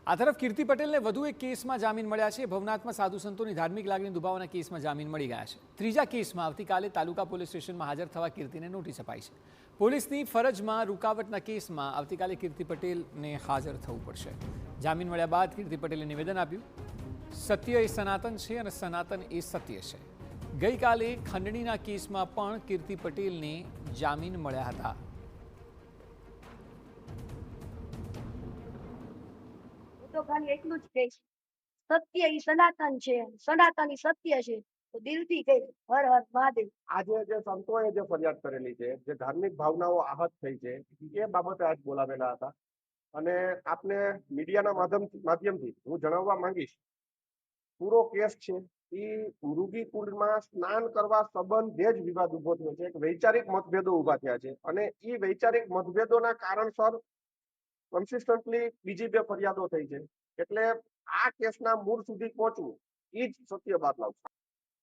આ તરફ કીર્તિ પટેલને વધુ એક કેસમાં જામીન મળ્યા છે। ભવનાથમાં સાધુ સંતોની ધાર્મિક લાગણી દુભાવવાના કેસમાં જામીન મળી ગયા છે। ત્રીજા કેસમાં આવતીકાલે તાલુકા પોલીસ સ્ટેશનમાં હાજર થવા કીર્તિને નોટિસ અપાઈ છે। પોલીસની ફરજમાં રૂકાવટના કેસમાં આવતીકાલે કીર્તિ પટેલને હાજર થવું પડશે। જામીન મળ્યા બાદ કીર્તિ પટેલે નિવેદન આપ્યું, સત્ય એ સનાતન છે અને સનાતન એ સત્ય છે। ગઈકાલે ખંડણીના કેસમાં પણ કીર્તિ પટેલને જામીન મળ્યા હતા। તો ખાલી એટલું જ કહીશ, સત્ય ઈ સનાતન છે, સનાતન ઈ સત્ય છે, તો દિલથી કહીશ હર હર મહાદેવ। આજે જે સંતોએ જે ફરિયાદ કરેલી છે, જે ધાર્મિક ભાવનાઓ આહત થઈ છે, એ બાબતે આજ બોલાવેલા હતા અને આપને મીડિયાના માધ્યમથી હું જણાવવા માંગીશ, પૂરો કેસ છે એ મૃગી કુંડમાં સ્નાન કરવા સંબંધે જ વિવાદ ઉભો થયો છે। એક વૈચારિક મતભેદો ઉભા થયા છે અને એ વૈચારિક મતભેદોના કારણસર કન્સિસ્ટન્ટલી બીજી બે ફરિયાદો થઈ છે। એટલે આ કેસના મૂળ સુધી પહોંચવું એ જ સત્ય બાદ લાવશે।